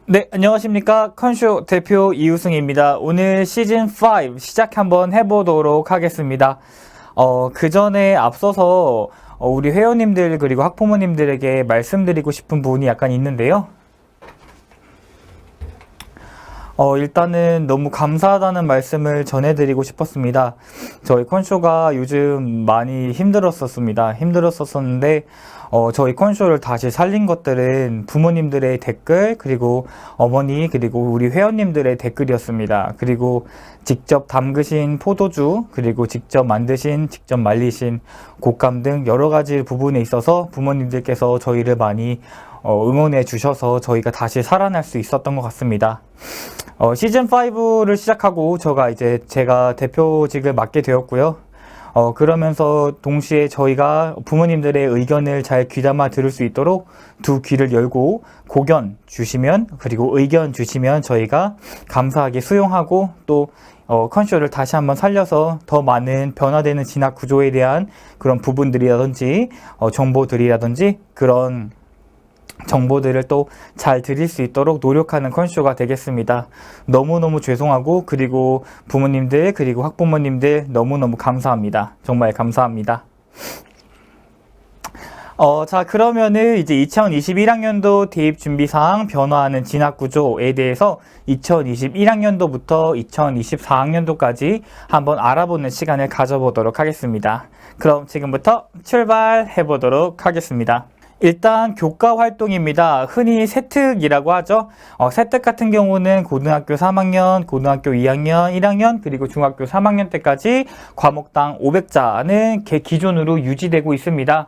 네, 안녕하십니까. 컨쇼 대표 이우승입니다. 오늘 시즌5 시작 한번 해보도록 하겠습니다. 그 전에 앞서서 우리 회원님들 그리고 학부모님들에게 말씀드리고 싶은 부분이 약간 있는데요. 일단은 너무 감사하다는 말씀을 전해드리고 싶었습니다. 저희 컨쇼가 요즘 많이 힘들었었는데, 저희 컨쇼를 다시 살린 것들은 부모님들의 댓글, 그리고 어머니, 그리고 우리 회원님들의 댓글이었습니다. 그리고 직접 담그신 포도주, 그리고 직접 만드신, 직접 말리신 곶감 등 여러 가지 부분에 있어서 부모님들께서 저희를 많이 응원해 주셔서 저희가 다시 살아날 수 있었던 것 같습니다. 시즌5를 시작하고 제가 대표직을 맡게 되었고요. 그러면서 동시에 저희가 부모님들의 의견을 잘 귀담아 들을 수 있도록 두 귀를 열고 고견 주시면, 그리고 의견 주시면 저희가 감사하게 수용하고 또 컨쇼를 다시 한번 살려서 더 많은 변화되는 진학 구조에 대한 그런 부분들이라든지 정보들이라든지 그런 정보들을 또 잘 드릴 수 있도록 노력하는 컨쇼가 되겠습니다. 너무너무 죄송하고, 그리고 부모님들 그리고 학부모님들 너무너무 감사합니다. 정말 감사합니다. 자, 그러면은 이제 2021학년도 대입 준비사항 변화하는 진학구조에 대해서 2021학년도부터 2024학년도까지 한번 알아보는 시간을 가져보도록 하겠습니다. 그럼 지금부터 출발해 보도록 하겠습니다. 일단 교과 활동입니다. 흔히 세특이라고 하죠. 세특 같은 경우는 고등학교 3학년, 고등학교 2학년, 1학년, 그리고 중학교 3학년 때까지 과목당 500자는 기존으로 유지되고 있습니다.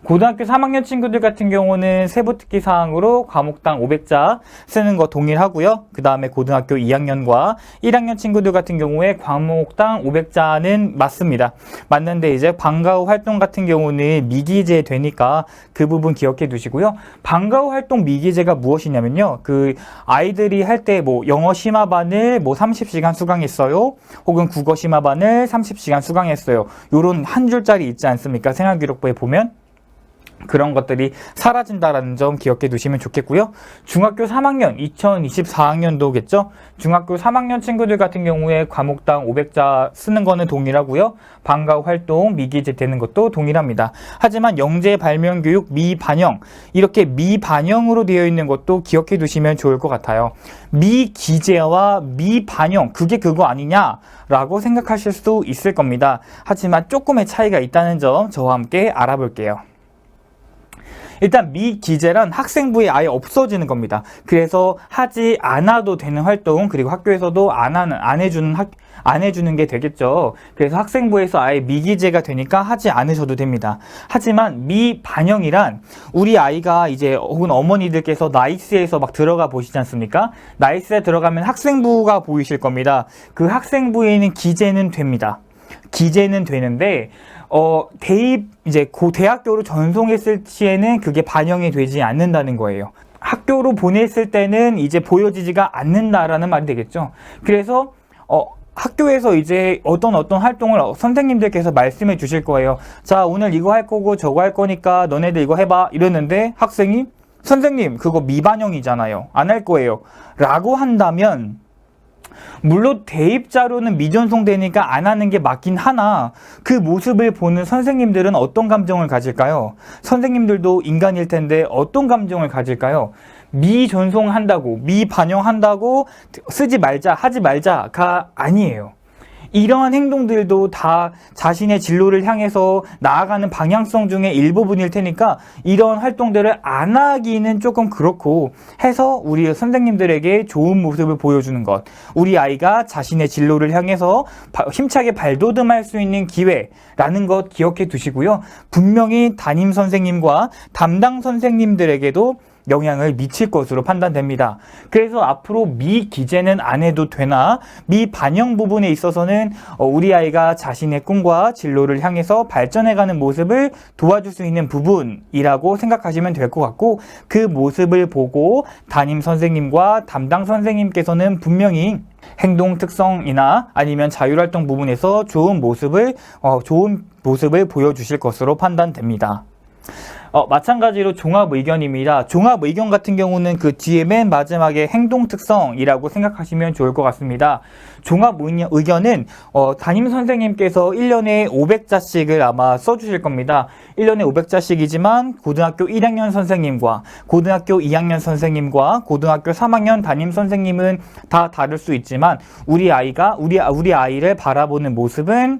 고등학교 3학년 친구들 같은 경우는 세부특기 사항으로 과목당 500자 쓰는 거 동일하고요. 그 다음에 고등학교 2학년과 1학년 친구들 같은 경우에 과목당 500자는 맞습니다. 맞는데 이제 방과 후 활동 같은 경우는 미기재 되니까 그 부분 기억해 두시고요. 방과 후 활동 미기재가 무엇이냐면요. 그 아이들이 할 때 뭐 영어 심화반을 뭐 30시간 수강했어요. 혹은 국어 심화반을 30시간 수강했어요. 요런 한 줄짜리 있지 않습니까? 생활기록부에 보면. 그런 것들이 사라진다라는 점 기억해 두시면 좋겠고요. 중학교 3학년, 2024학년도겠죠? 중학교 3학년 친구들 같은 경우에 과목당 500자 쓰는 거는 동일하고요. 방과 후 활동, 미기재 되는 것도 동일합니다. 하지만 영재 발명교육 미반영, 이렇게 미반영으로 되어 있는 것도 기억해 두시면 좋을 것 같아요. 미기재와 미반영, 그게 그거 아니냐라고 생각하실 수 있을 겁니다. 하지만 조금의 차이가 있다는 점 저와 함께 알아볼게요. 일단 미기재란 학생부에 아예 없어지는 겁니다. 그래서 하지 않아도 되는 활동, 그리고 학교에서도 안 해주는 게 되겠죠. 그래서 학생부에서 아예 미기재가 되니까 하지 않으셔도 됩니다. 하지만 미반영이란 우리 아이가 이제 혹은 어머니들께서 나이스에서 막 들어가 보시지 않습니까? 나이스에 들어가면 학생부가 보이실 겁니다. 그 학생부에는 기재는 됩니다. 기재는 되는데 대입 이제 대학교로 전송했을 시에는 그게 반영이 되지 않는다는 거예요. 학교로 보냈을 때는 이제 보여지지가 않는다라는 말이 되겠죠. 그래서 학교에서 이제 어떤 활동을 선생님들께서 말씀해 주실 거예요. 자, 오늘 이거 할 거고 저거 할 거니까 너네들 이거 해봐 이러는데 학생이 선생님 그거 미반영이잖아요. 안 할 거예요 라고 한다면, 물론 대입 자료는 미전송되니까 안 하는 게 맞긴 하나 그 모습을 보는 선생님들은 어떤 감정을 가질까요? 선생님들도 인간일 텐데 어떤 감정을 가질까요? 미전송한다고, 미반영한다고 쓰지 말자, 하지 말자가 아니에요. 이러한 행동들도 다 자신의 진로를 향해서 나아가는 방향성 중에 일부분일 테니까 이런 활동들을 안 하기는 조금 그렇고 해서 우리 선생님들에게 좋은 모습을 보여주는 것, 우리 아이가 자신의 진로를 향해서 힘차게 발돋움할 수 있는 기회라는 것 기억해 두시고요. 분명히 담임 선생님과 담당 선생님들에게도 영향을 미칠 것으로 판단됩니다. 그래서 앞으로 미기재는 안 해도 되나 미반영 부분에 있어서는 우리 아이가 자신의 꿈과 진로를 향해서 발전해가는 모습을 도와줄 수 있는 부분이라고 생각하시면 될 것 같고, 그 모습을 보고 담임 선생님과 담당 선생님께서는 분명히 행동 특성이나 아니면 자율활동 부분에서 좋은 모습을 보여주실 것으로 판단됩니다. 마찬가지로 종합 의견입니다. 종합 의견 같은 경우는 그 뒤에 맨 마지막에 행동 특성이라고 생각하시면 좋을 것 같습니다. 종합 의견은 담임 선생님께서 1년에 500자씩을 아마 써주실 겁니다. 1년에 500자씩이지만 고등학교 1학년 선생님과 고등학교 2학년 선생님과 고등학교 3학년 담임 선생님은 다 다를 수 있지만 우리 아이를 바라보는 모습은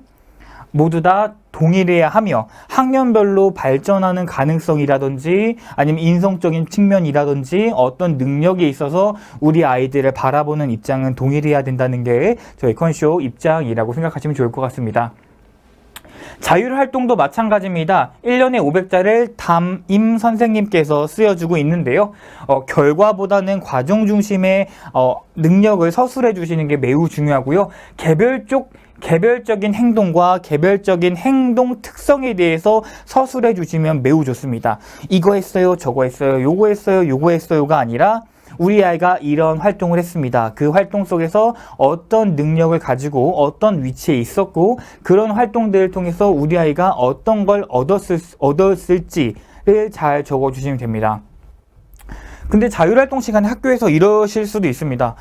모두 다 동일해야 하며 학년별로 발전하는 가능성이라든지 아니면 인성적인 측면이라든지 어떤 능력에 있어서 우리 아이들을 바라보는 입장은 동일해야 된다는 게 저희 컨쇼 입장이라고 생각하시면 좋을 것 같습니다. 자율활동도 마찬가지입니다. 1년에 500자를 담임 선생님께서 쓰여주고 있는데요. 결과보다는 과정 중심의 능력을 서술해 주시는 게 매우 중요하고요. 개별적인 행동과 개별적인 행동 특성에 대해서 서술해 주시면 매우 좋습니다. 이거 했어요, 저거 했어요, 요거 했어요, 요거 했어요가 아니라 우리 아이가 이런 활동을 했습니다. 그 활동 속에서 어떤 능력을 가지고 어떤 위치에 있었고 그런 활동들을 통해서 우리 아이가 어떤 걸 얻었을지를 잘 적어주시면 됩니다. 근데 자율활동 시간에 학교에서 이러실 수도 있습니다.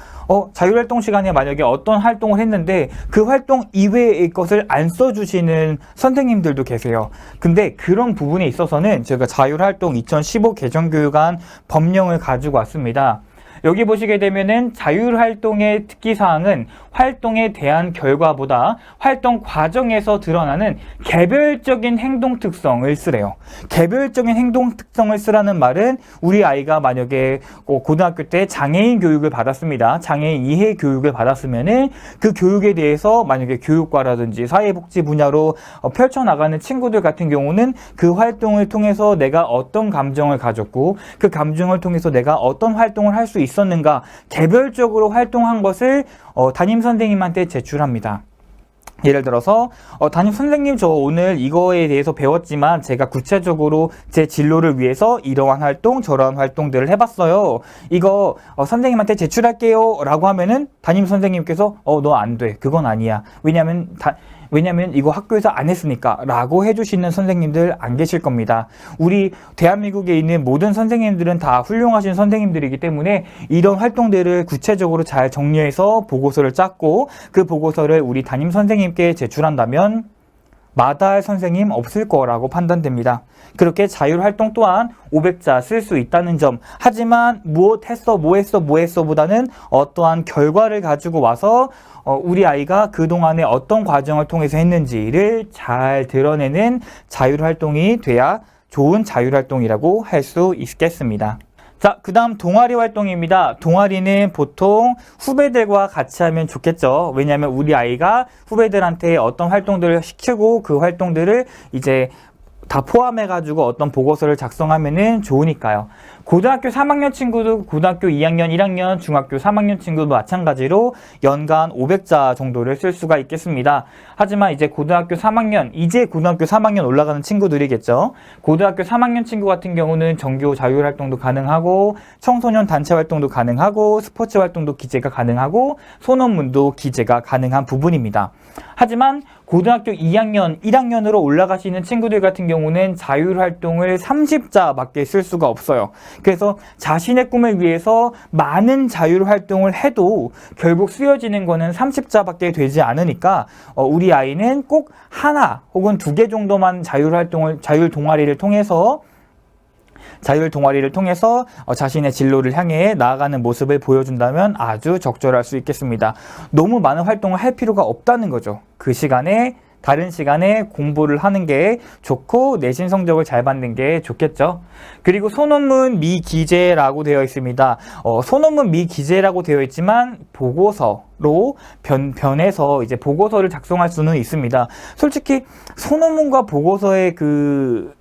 자율활동 시간에 만약에 어떤 활동을 했는데 그 활동 이외의 것을 안 써주시는 선생님들도 계세요. 근데 그런 부분에 있어서는 제가 자율활동 2015 개정교육안 법령을 가지고 왔습니다. 여기 보시게 되면은 자율활동의 특기사항은 활동에 대한 결과보다 활동 과정에서 드러나는 개별적인 행동 특성을 쓰래요. 개별적인 행동 특성을 쓰라는 말은 우리 아이가 만약에 고등학교 때 장애인 교육을 받았습니다. 장애인 이해 교육을 받았으면은 그 교육에 대해서 만약에 교육과라든지 사회복지 분야로 펼쳐나가는 친구들 같은 경우는 그 활동을 통해서 내가 어떤 감정을 가졌고 그 감정을 통해서 내가 어떤 활동을 할 수 있었는가 개별적으로 활동한 것을 담임 선생님한테 제출합니다. 예를 들어서 담임 선생님 저 오늘 이거에 대해서 배웠지만 제가 구체적으로 제 진로를 위해서 이러한 활동 저러한 활동들을 해봤어요. 이거 선생님한테 제출할게요 라고 하면은 담임 선생님께서 너 안 돼. 그건 아니야. 왜냐면 이거 학교에서 안 했으니까 라고 해주시는 선생님들 안 계실 겁니다. 우리 대한민국에 있는 모든 선생님들은 다 훌륭하신 선생님들이기 때문에 이런 활동들을 구체적으로 잘 정리해서 보고서를 짰고 그 보고서를 우리 담임 선생님께 제출한다면 마다할 선생님 없을 거라고 판단됩니다. 그렇게 자율활동 또한 500자 쓸 수 있다는 점. 하지만 뭐 했어 보다는 어떠한 결과를 가지고 와서 우리 아이가 그동안에 어떤 과정을 통해서 했는지를 잘 드러내는 자율활동이 돼야 좋은 자율활동이라고 할 수 있겠습니다. 자, 그 다음 동아리 활동입니다. 동아리는 보통 후배들과 같이 하면 좋겠죠. 왜냐하면 우리 아이가 후배들한테 어떤 활동들을 시키고 그 활동들을 이제 다 포함해가지고 어떤 보고서를 작성하면은 좋으니까요. 고등학교 3학년 친구도 고등학교 2학년, 1학년, 중학교 3학년 친구도 마찬가지로 연간 500자 정도를 쓸 수가 있겠습니다. 하지만 이제 고등학교 3학년 올라가는 친구들이겠죠. 고등학교 3학년 친구 같은 경우는 정규 자율활동도 가능하고 청소년 단체 활동도 가능하고 스포츠 활동도 기재가 가능하고 소논문도 기재가 가능한 부분입니다. 하지만 고등학교 2학년, 1학년으로 올라가시는 친구들 같은 경우는 자율활동을 30자밖에 쓸 수가 없어요. 그래서 자신의 꿈을 위해서 많은 자율활동을 해도 결국 쓰여지는 거는 30자밖에 되지 않으니까 우리 아이는 꼭 하나 혹은 2개 정도만 자율 동아리를 통해서 자신의 진로를 향해 나아가는 모습을 보여준다면 아주 적절할 수 있겠습니다. 너무 많은 활동을 할 필요가 없다는 거죠. 그 시간에 다른 시간에 공부를 하는 게 좋고 내신 성적을 잘 받는 게 좋겠죠. 그리고 소논문 미기재라고 되어 있습니다. 소논문 미기재라고 되어 있지만 보고서로 변해서 이제 보고서를 작성할 수는 있습니다. 솔직히 소논문과 보고서의 그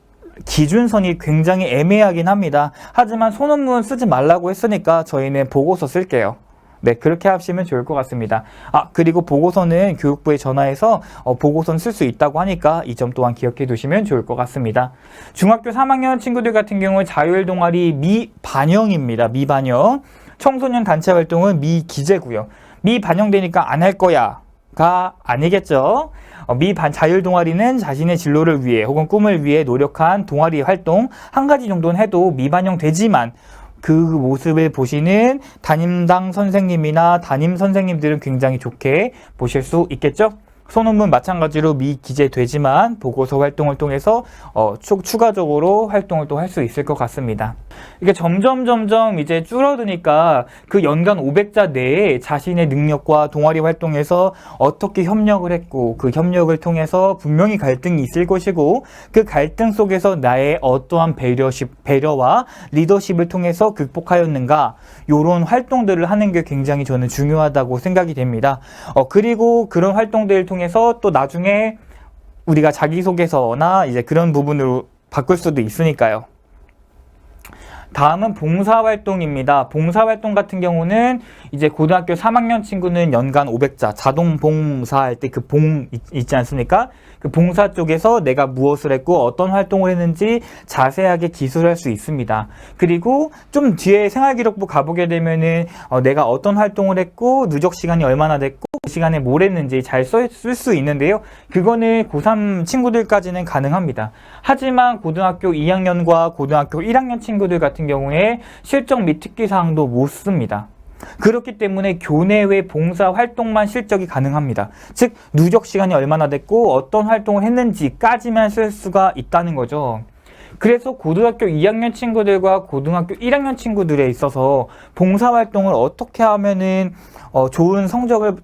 기준선이 굉장히 애매하긴 합니다. 하지만 소논문 쓰지 말라고 했으니까 저희는 보고서 쓸게요. 네, 그렇게 하시면 좋을 것 같습니다. 그리고 보고서는 교육부에 전화해서 보고서는 쓸 수 있다고 하니까 이 점 또한 기억해 두시면 좋을 것 같습니다. 중학교 3학년 친구들 같은 경우는 자율동아리 미반영입니다. 미반영. 청소년 단체 활동은 미기재고요. 미반영되니까 안 할 거야 가 아니겠죠. 자율 동아리는 자신의 진로를 위해 혹은 꿈을 위해 노력한 동아리 활동 한 가지 정도는 해도 미반영되지만 그 모습을 보시는 담당 선생님이나 담임 선생님들은 굉장히 좋게 보실 수 있겠죠. 소논문 마찬가지로 미기재되지만 보고서 활동을 통해서 추가적으로 활동을 또 할 수 있을 것 같습니다. 이게 점점 이제 줄어드니까 그 연간 500자 내에 자신의 능력과 동아리 활동에서 어떻게 협력을 했고 그 협력을 통해서 분명히 갈등이 있을 것이고 그 갈등 속에서 나의 어떠한 배려와 리더십을 통해서 극복하였는가 이런 활동들을 하는 게 굉장히 저는 중요하다고 생각이 됩니다. 그리고 그런 활동들을 통해서 또 나중에 우리가 자기소개서나 이제 그런 부분으로 바꿀 수도 있으니까요. 다음은 봉사활동입니다. 봉사활동 같은 경우는 이제 고등학교 3학년 친구는 연간 500자 자동 봉사할 때 그 봉 있지 않습니까? 그 봉사 쪽에서 내가 무엇을 했고 어떤 활동을 했는지 자세하게 기술할 수 있습니다. 그리고 좀 뒤에 생활기록부 가보게 되면은 내가 어떤 활동을 했고 누적 시간이 얼마나 됐고 그 시간에 뭘 했는지 잘 쓸 수 있는데요. 그거는 고3 친구들까지는 가능합니다. 하지만 고등학교 2학년과 고등학교 1학년 친구들 같은 경우에 실적 및 특기사항도 못 씁니다. 그렇기 때문에 교내외 봉사 활동만 실적이 가능합니다. 즉 누적 시간이 얼마나 됐고 어떤 활동을 했는지까지만 쓸 수가 있다는 거죠. 그래서 고등학교 2학년 친구들과 고등학교 1학년 친구들에 있어서 봉사활동을 어떻게 하면은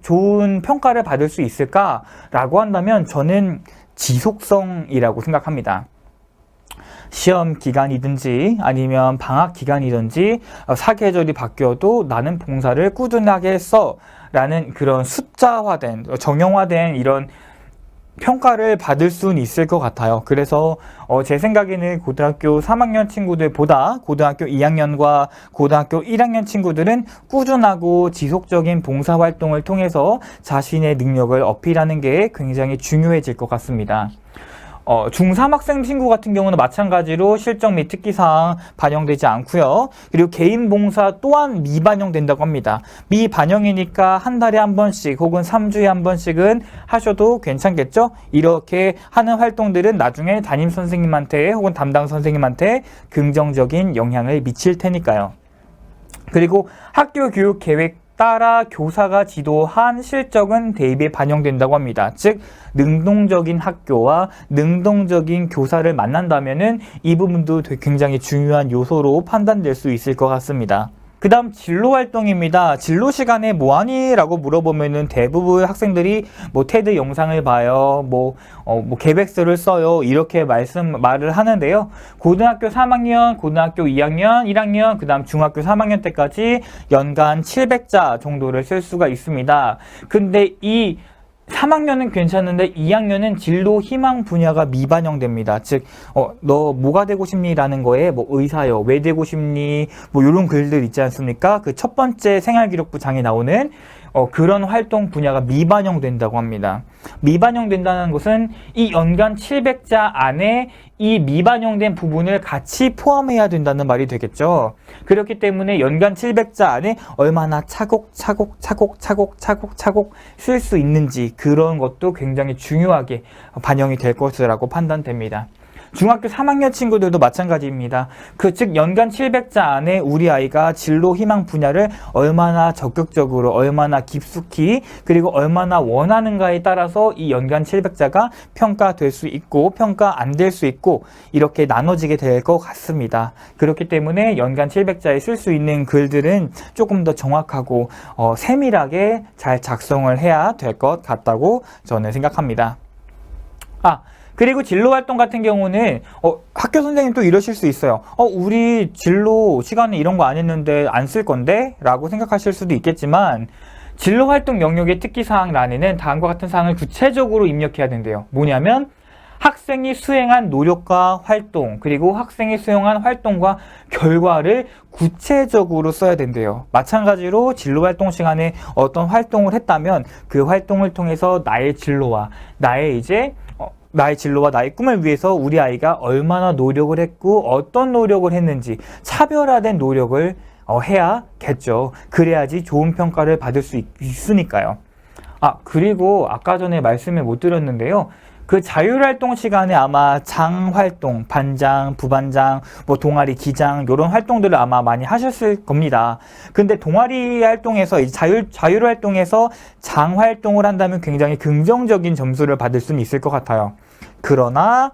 좋은 평가를 받을 수 있을까라고 한다면 저는 지속성이라고 생각합니다. 시험 기간이든지 아니면 방학 기간이든지 사계절이 바뀌어도 나는 봉사를 꾸준하게 했어 라는 그런 숫자화된 정형화된 이런 평가를 받을 수는 있을 것 같아요. 그래서 제 생각에는 고등학교 3학년 친구들보다 고등학교 2학년과 고등학교 1학년 친구들은 꾸준하고 지속적인 봉사활동을 통해서 자신의 능력을 어필하는 게 굉장히 중요해질 것 같습니다. 중3 학생 친구 같은 경우는 마찬가지로 실적 및 특기사항 반영되지 않고요. 그리고 개인 봉사 또한 미반영된다고 합니다. 미반영이니까 한 달에 한 번씩 혹은 3주에 한 번씩은 하셔도 괜찮겠죠? 이렇게 하는 활동들은 나중에 담임 선생님한테 혹은 담당 선생님한테 긍정적인 영향을 미칠 테니까요. 그리고 학교 교육 계획 따라 교사가 지도한 실적은 대입에 반영된다고 합니다. 즉 능동적인 학교와 능동적인 교사를 만난다면은 이 부분도 굉장히 중요한 요소로 판단될 수 있을 것 같습니다. 그 다음 진로 활동입니다. 진로 시간에 뭐하니? 라고 물어보면은 대부분 학생들이 테드 영상을 봐요. 계획서를 써요. 이렇게 말을 하는데요. 고등학교 3학년, 고등학교 2학년, 1학년, 그 다음 중학교 3학년 때까지 연간 700자 정도를 쓸 수가 있습니다. 근데 이 3학년은 괜찮은데 2학년은 진로 희망 분야가 미반영됩니다. 즉, 너 뭐가 되고 싶니? 라는 거에 의사요. 왜 되고 싶니? 요런 글들 있지 않습니까? 그 첫 번째 생활기록부 장에 나오는 그런 활동 분야가 미반영된다고 합니다. 미반영된다는 것은 이 연간 700자 안에 이 미반영된 부분을 같이 포함해야 된다는 말이 되겠죠. 그렇기 때문에 연간 700자 안에 얼마나 차곡차곡 쓸 수 있는지 그런 것도 굉장히 중요하게 반영이 될 것이라고 판단됩니다. 중학교 3학년 친구들도 마찬가지입니다. 즉 연간 700자 안에 우리 아이가 진로 희망 분야를 얼마나 적극적으로 얼마나 깊숙이 그리고 얼마나 원하는가에 따라서 이 연간 700자가 평가될 수 있고 평가 안 될 수 있고 이렇게 나눠지게 될 것 같습니다. 그렇기 때문에 연간 700자에 쓸 수 있는 글들은 조금 더 정확하고 세밀하게 잘 작성을 해야 될 것 같다고 저는 생각합니다. 그리고 진로 활동 같은 경우는 학교 선생님 또 이러실 수 있어요. 우리 진로 시간에 이런 거 안 했는데 안 쓸 건데? 라고 생각하실 수도 있겠지만 진로 활동 영역의 특기사항란에는 다음과 같은 사항을 구체적으로 입력해야 된대요. 뭐냐면 학생이 수행한 노력과 활동 그리고 학생이 수행한 활동과 결과를 구체적으로 써야 된대요. 마찬가지로 진로활동 시간에 어떤 활동을 했다면 그 활동을 통해서 나의 진로와 나의 꿈을 위해서 우리 아이가 얼마나 노력을 했고 어떤 노력을 했는지 차별화된 노력을 해야겠죠. 그래야지 좋은 평가를 받을 수 있으니까요. 그리고 아까 전에 말씀을 못 드렸는데요. 그 자율활동 시간에 아마 장활동, 반장, 부반장, 뭐 동아리 기장 이런 활동들을 아마 많이 하셨을 겁니다. 근데 동아리 활동에서 자율활동에서 장활동을 한다면 굉장히 긍정적인 점수를 받을 수는 있을 것 같아요. 그러나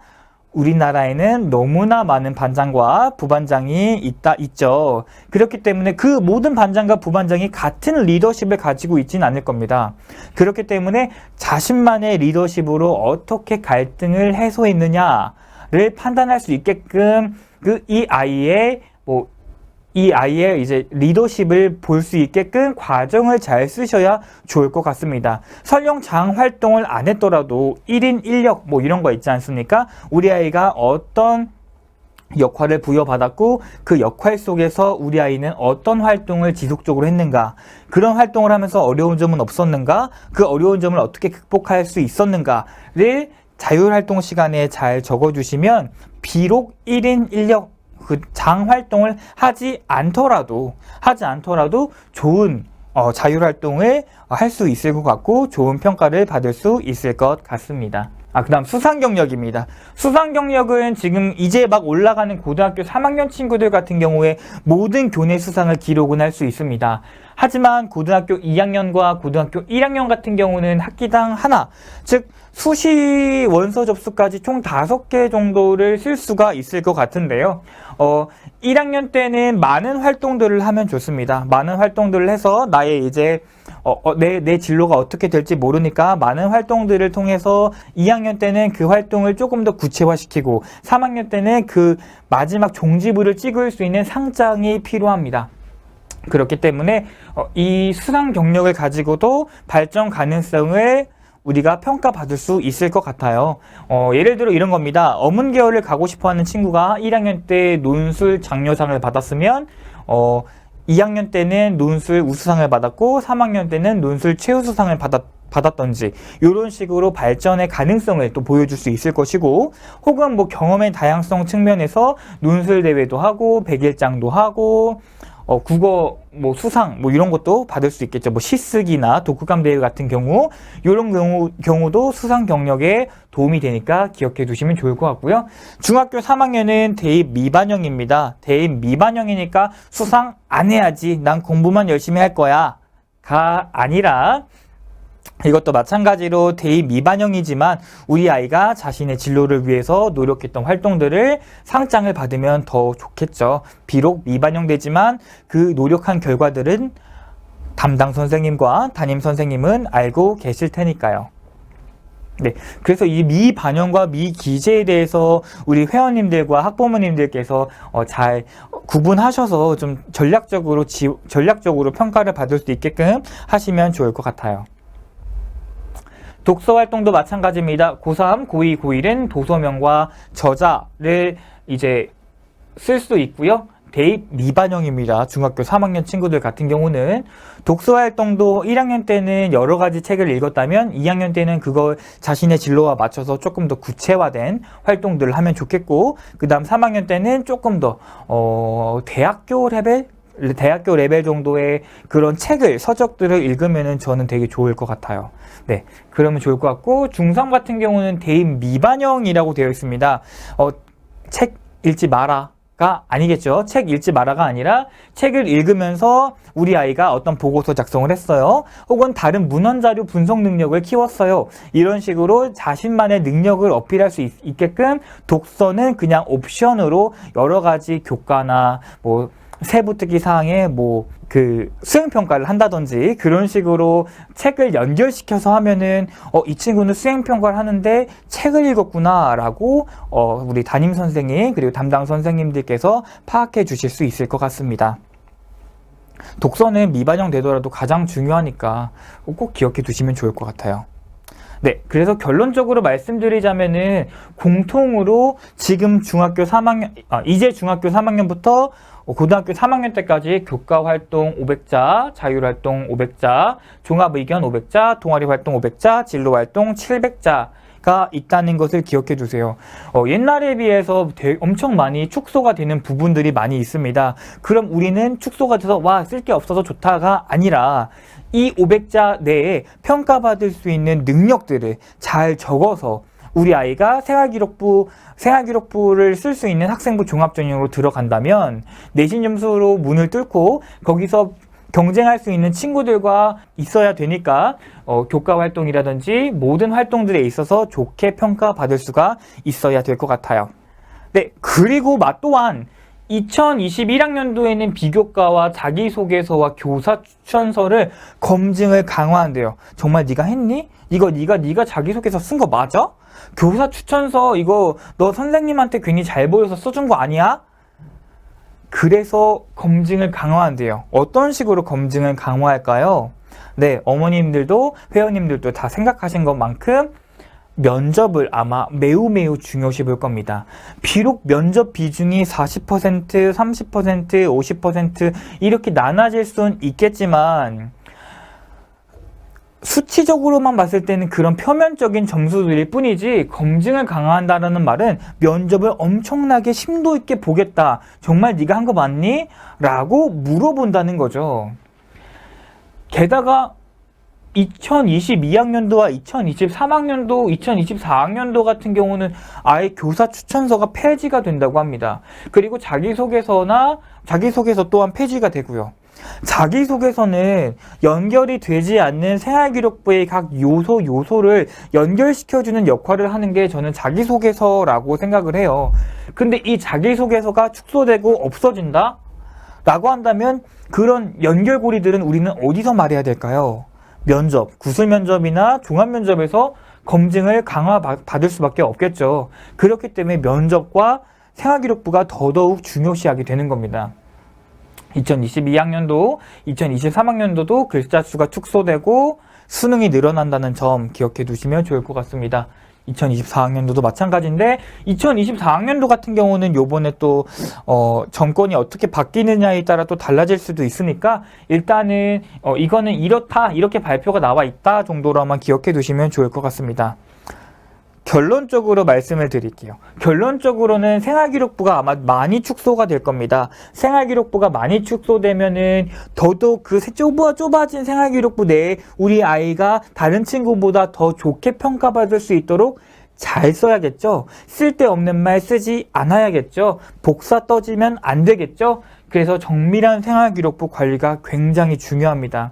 우리나라에는 너무나 많은 반장과 부반장이 있죠. 그렇기 때문에 그 모든 반장과 부반장이 같은 리더십을 가지고 있지는 않을 겁니다. 그렇기 때문에 자신만의 리더십으로 어떻게 갈등을 해소했느냐를 판단할 수 있게끔 이 아이의 이제 리더십을 볼 수 있게끔 과정을 잘 쓰셔야 좋을 것 같습니다. 설령 장 활동을 안 했더라도 1인 1역 뭐 이런 거 있지 않습니까? 우리 아이가 어떤 역할을 부여받았고 그 역할 속에서 우리 아이는 어떤 활동을 지속적으로 했는가, 그런 활동을 하면서 어려운 점은 없었는가, 그 어려운 점을 어떻게 극복할 수 있었는가를 자율활동 시간에 잘 적어주시면 비록 1인 1역 그 장 활동을 하지 않더라도 좋은 자율활동을 할 수 있을 것 같고 좋은 평가를 받을 수 있을 것 같습니다. 그 다음 수상 경력입니다. 수상 경력은 지금 이제 막 올라가는 고등학교 3학년 친구들 같은 경우에 모든 교내 수상을 기록은 할 수 있습니다. 하지만 고등학교 2학년과 고등학교 1학년 같은 경우는 학기당 하나, 즉 수시 원서 접수까지 총 5개 정도를 쓸 수가 있을 것 같은데요. 1학년 때는 많은 활동들을 하면 좋습니다. 많은 활동들을 해서 나의 이제 내 진로가 어떻게 될지 모르니까 많은 활동들을 통해서 2학년 때는 그 활동을 조금 더 구체화시키고 3학년 때는 그 마지막 종지부를 찍을 수 있는 상장이 필요합니다. 그렇기 때문에 이 수상 경력을 가지고도 발전 가능성을 우리가 평가받을 수 있을 것 같아요. 예를 들어 이런 겁니다. 어문계열을 가고 싶어하는 친구가 1학년 때 논술 장려상을 받았으면 2학년 때는 논술 우수상을 받았고 3학년 때는 논술 최우수상을 받았던지 이런 식으로 발전의 가능성을 또 보여줄 수 있을 것이고, 혹은 뭐 경험의 다양성 측면에서 논술 대회도 하고 백일장도 하고 국어 뭐 수상 뭐 이런 것도 받을 수 있겠죠. 뭐 시쓰기나 독후감 대회 같은 이런 경우도 수상 경력에 도움이 되니까 기억해 두시면 좋을 것 같고요. 중학교 3학년은 대입 미반영입니다. 대입 미반영이니까 수상 안 해야지, 난 공부만 열심히 할 거야 가 아니라, 이것도 마찬가지로 대입 미반영이지만 우리 아이가 자신의 진로를 위해서 노력했던 활동들을 상장을 받으면 더 좋겠죠. 비록 미반영되지만 그 노력한 결과들은 담당 선생님과 담임 선생님은 알고 계실 테니까요. 네, 그래서 이 미반영과 미기재에 대해서 우리 회원님들과 학부모님들께서 잘 구분하셔서 좀 전략적으로 평가를 받을 수 있게끔 하시면 좋을 것 같아요. 독서 활동도 마찬가지입니다. 고3, 고2, 고1은 도서명과 저자를 이제 쓸 수 있고요. 대입 미반영입니다. 중학교 3학년 친구들 같은 경우는 독서 활동도 1학년 때는 여러 가지 책을 읽었다면 2학년 때는 그걸 자신의 진로와 맞춰서 조금 더 구체화된 활동들을 하면 좋겠고, 그 다음 3학년 때는 조금 더 대학교 레벨 정도의 그런 책을, 서적들을 읽으면 저는 되게 좋을 것 같아요. 네, 그러면 좋을 것 같고, 중3 같은 경우는 대입 미반영이라고 되어 있습니다. 책 읽지 마라가 아니겠죠. 책 읽지 마라가 아니라 책을 읽으면서 우리 아이가 어떤 보고서 작성을 했어요. 혹은 다른 문헌자료 분석 능력을 키웠어요. 이런 식으로 자신만의 능력을 어필할 수 있게끔 독서는 그냥 옵션으로 여러 가지 교과나 뭐 세부 특기 사항에 수행평가를 한다든지 그런 식으로 책을 연결시켜서 하면은 이 친구는 수행평가를 하는데 책을 읽었구나 라고 우리 담임 선생님 그리고 담당 선생님들께서 파악해 주실 수 있을 것 같습니다. 독서는 미반영 되더라도 가장 중요하니까 꼭 기억해 두시면 좋을 것 같아요. 네, 그래서 결론적으로 말씀드리자면은 공통으로 지금 이제 중학교 3학년부터 고등학교 3학년 때까지 교과활동 500자, 자율활동 500자, 종합의견 500자, 동아리활동 500자, 진로활동 700자 가 있다는 것을 기억해 두세요. 옛날에 비해서 엄청 많이 축소가 되는 부분들이 많이 있습니다. 그럼 우리는 축소가 돼서 와, 쓸 게 없어서 좋다가 아니라 이 500자 내에 평가받을 수 있는 능력들을 잘 적어서 우리 아이가 생활기록부를 쓸 수 있는 학생부 종합전형으로 들어간다면 내신 점수로 문을 뚫고 거기서 경쟁할 수 있는 친구들과 있어야 되니까 교과 활동이라든지 모든 활동들에 있어서 좋게 평가받을 수가 있어야 될 것 같아요. 네, 그리고 또한 2021학년도에는 비교과와 자기소개서와 교사 추천서를 검증을 강화한대요. 정말 네가 했니? 이거 네가 자기소개서 쓴 거 맞아? 교사 추천서 이거 너 선생님한테 괜히 잘 보여서 써준 거 아니야? 그래서 검증을 강화한대요. 어떤 식으로 검증을 강화할까요? 네, 어머님들도 회원님들도 다 생각하신 것만큼 면접을 아마 매우 중요시 볼 겁니다. 비록 면접 비중이 40%, 30%, 50% 이렇게 나눠질 수는 있겠지만 수치적으로만 봤을 때는 그런 표면적인 점수들일 뿐이지 검증을 강화한다는 말은 면접을 엄청나게 심도 있게 보겠다. 정말 네가 한 거 맞니? 라고 물어본다는 거죠. 게다가 2022학년도와 2023학년도, 2024학년도 같은 경우는 아예 교사 추천서가 폐지가 된다고 합니다. 그리고 자기소개서 또한 폐지가 되고요. 자기소개서는 연결이 되지 않는 생활기록부의 각 요소를 연결시켜주는 역할을 하는 게 저는 자기소개서라고 생각을 해요. 근데 이 자기소개서가 축소되고 없어진다? 라고 한다면 그런 연결고리들은 우리는 어디서 말해야 될까요? 면접, 구술면접이나 종합면접에서 검증을 강화받을 수밖에 없겠죠. 그렇기 때문에 면접과 생활기록부가 더더욱 중요시하게 되는 겁니다. 2022학년도, 2023학년도도 글자 수가 축소되고 수능이 늘어난다는 점 기억해 두시면 좋을 것 같습니다. 2024학년도도 마찬가지인데 2024학년도 같은 경우는 요번에 또 정권이 어떻게 바뀌느냐에 따라 또 달라질 수도 있으니까 일단은 이거는 이렇다 이렇게 발표가 나와 있다 정도로만 기억해 두시면 좋을 것 같습니다. 결론적으로 말씀을 드릴게요. 결론적으로는 생활기록부가 아마 많이 축소가 될 겁니다. 생활기록부가 많이 축소되면은 더더욱 그 좁아진 생활기록부 내에 우리 아이가 다른 친구보다 더 좋게 평가받을 수 있도록 잘 써야겠죠. 쓸데없는 말 쓰지 않아야겠죠. 복사 떠지면 안 되겠죠. 그래서 정밀한 생활기록부 관리가 굉장히 중요합니다.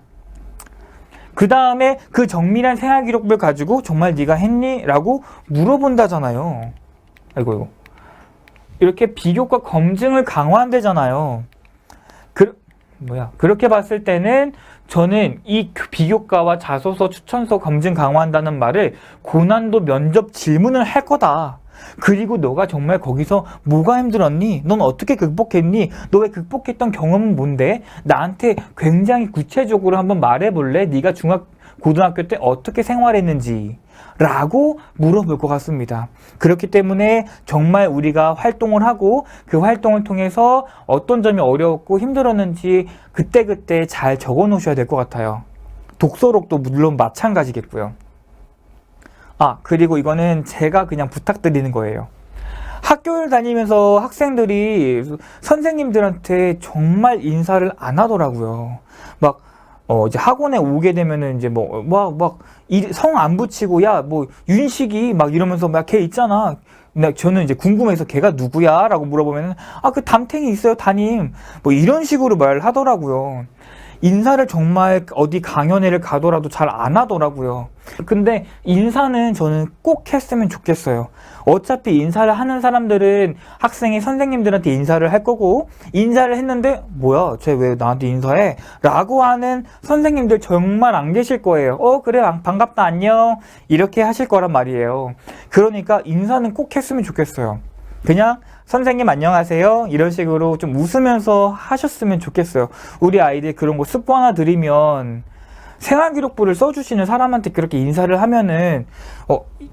그 다음에 그 정밀한 생활기록부를 가지고 정말 네가 했니? 라고 물어본다잖아요. 아이고. 이렇게 비교과 검증을 강화한대잖아요. 그렇게 봤을 때는 저는 이 비교과와 자소서 추천서 검증 강화한다는 말을 고난도 면접 질문을 할 거다. 그리고 너가 정말 거기서 뭐가 힘들었니? 넌 어떻게 극복했니? 너 왜 극복했던 경험은 뭔데? 나한테 굉장히 구체적으로 한번 말해볼래? 네가 고등학교 때 어떻게 생활했는지 라고 물어볼 것 같습니다. 그렇기 때문에 정말 우리가 활동을 하고 그 활동을 통해서 어떤 점이 어려웠고 힘들었는지 그때그때 잘 적어 놓으셔야 될 것 같아요. 독서록도 물론 마찬가지겠고요. 그리고 이거는 제가 그냥 부탁드리는 거예요. 학교를 다니면서 학생들이 선생님들한테 정말 인사를 안 하더라고요. 이제 학원에 오게 되면은 이제 성 안 붙이고 윤식이 이러면서 걔 있잖아. 저는 이제 궁금해서 걔가 누구야? 라고 물어보면은 그 담탱이 있어요, 담임. 이런 식으로 말을 하더라고요. 인사를 정말 어디 강연회를 가더라도 잘 안 하더라고요. 근데 인사는 저는 꼭 했으면 좋겠어요. 어차피 인사를 하는 사람들은 학생이 선생님들한테 인사를 할 거고 인사를 했는데 뭐야 쟤 왜 나한테 인사해? 라고 하는 선생님들 정말 안 계실 거예요. 그래 반갑다 안녕 이렇게 하실 거란 말이에요. 그러니까 인사는 꼭 했으면 좋겠어요. 그냥 선생님 안녕하세요 이런 식으로 좀 웃으면서 하셨으면 좋겠어요. 우리 아이들 그런 거 습관화 들이면 생활기록부를 써주시는 사람한테 그렇게 인사를 하면은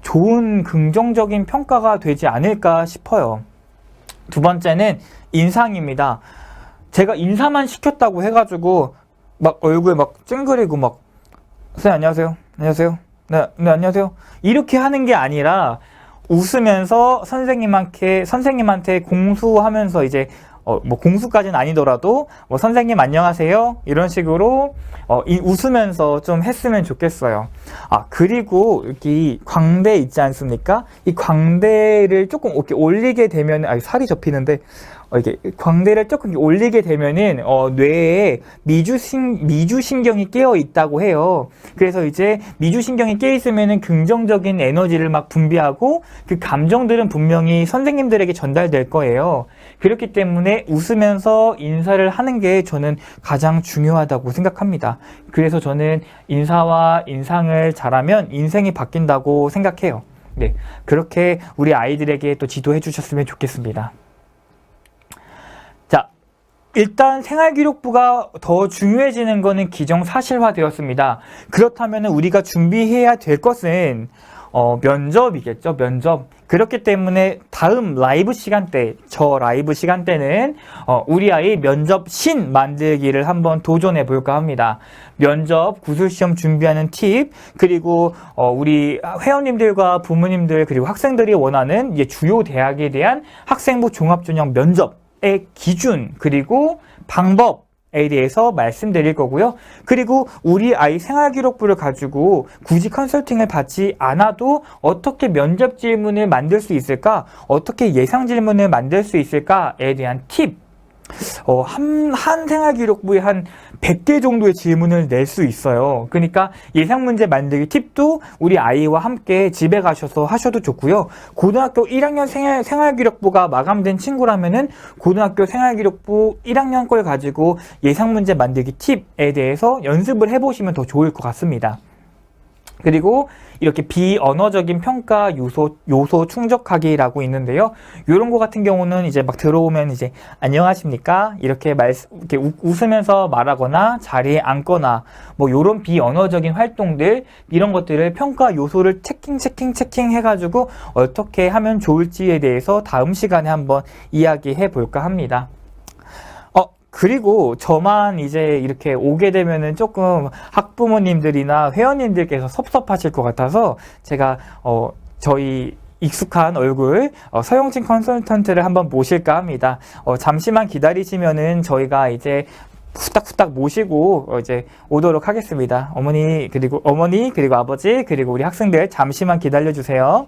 좋은 긍정적인 평가가 되지 않을까 싶어요. 두 번째는 인상입니다. 제가 인사만 시켰다고 해가지고 얼굴에 찡그리고 선생님 안녕하세요 네, 안녕하세요. 이렇게 하는 게 아니라 웃으면서 선생님한테 공수하면서 이제 뭐 공수까지는 아니더라도 뭐 선생님 안녕하세요 이런 식으로 웃으면서 좀 했으면 좋겠어요. 아, 그리고 여기 광대 있지 않습니까? 이 광대를 조금 이렇게 올리게 되면 살이 접히는데 이게 광대를 조금 올리게 되면은 뇌에 미주신경이 깨어 있다고 해요. 그래서 이제 미주신경이 깨어 있으면은 긍정적인 에너지를 막 분비하고 그 감정들은 분명히 선생님들에게 전달될 거예요. 그렇기 때문에 웃으면서 인사를 하는 게 저는 가장 중요하다고 생각합니다. 그래서 저는 인사와 인상을 잘하면 인생이 바뀐다고 생각해요. 네, 그렇게 우리 아이들에게 또 지도해 주셨으면 좋겠습니다. 자, 일단 생활기록부가 더 중요해지는 것은 기정사실화 되었습니다. 그렇다면 우리가 준비해야 될 것은 면접이겠죠, 면접. 그렇기 때문에 다음 라이브 시간대, 저 라이브 시간대는 우리 아이 면접신 만들기를 한번 도전해 볼까 합니다. 면접 구술시험 준비하는 팁, 그리고 우리 회원님들과 부모님들 그리고 학생들이 원하는 이제 주요 대학에 대한 학생부 종합전형 면접의 기준 그리고 방법에 대해서 말씀드릴 거고요. 그리고 우리 아이 생활기록부를 가지고 굳이 컨설팅을 받지 않아도 어떻게 면접 질문을 만들 수 있을까? 어떻게 예상 질문을 만들 수 있을까에 대한 팁. 한 생활기록부에 한 100개 정도의 질문을 낼 수 있어요. 그러니까 예상문제 만들기 팁도 우리 아이와 함께 집에 가셔서 하셔도 좋고요. 고등학교 1학년 생활기록부가 마감된 친구라면은 고등학교 생활기록부 1학년 걸 가지고 예상문제 만들기 팁에 대해서 연습을 해보시면 더 좋을 것 같습니다. 그리고 이렇게 비언어적인 평가 요소 충족하기라고 있는데요. 이런 거 같은 경우는 이제 막 들어오면 이제 안녕하십니까? 이렇게 웃으면서 말하거나 자리에 앉거나 뭐 이런 비언어적인 활동들 이런 것들을 평가 요소를 체킹 해가지고 어떻게 하면 좋을지에 대해서 다음 시간에 한번 이야기해 볼까 합니다. 그리고 저만 이제 이렇게 오게 되면은 조금 학부모님들이나 회원님들께서 섭섭하실 것 같아서 제가 저희 익숙한 얼굴 서영진 컨설턴트를 한번 모실까 합니다. 잠시만 기다리시면은 저희가 이제 후딱후딱 모시고 이제 오도록 하겠습니다. 어머니 그리고 아버지 그리고 우리 학생들 잠시만 기다려 주세요.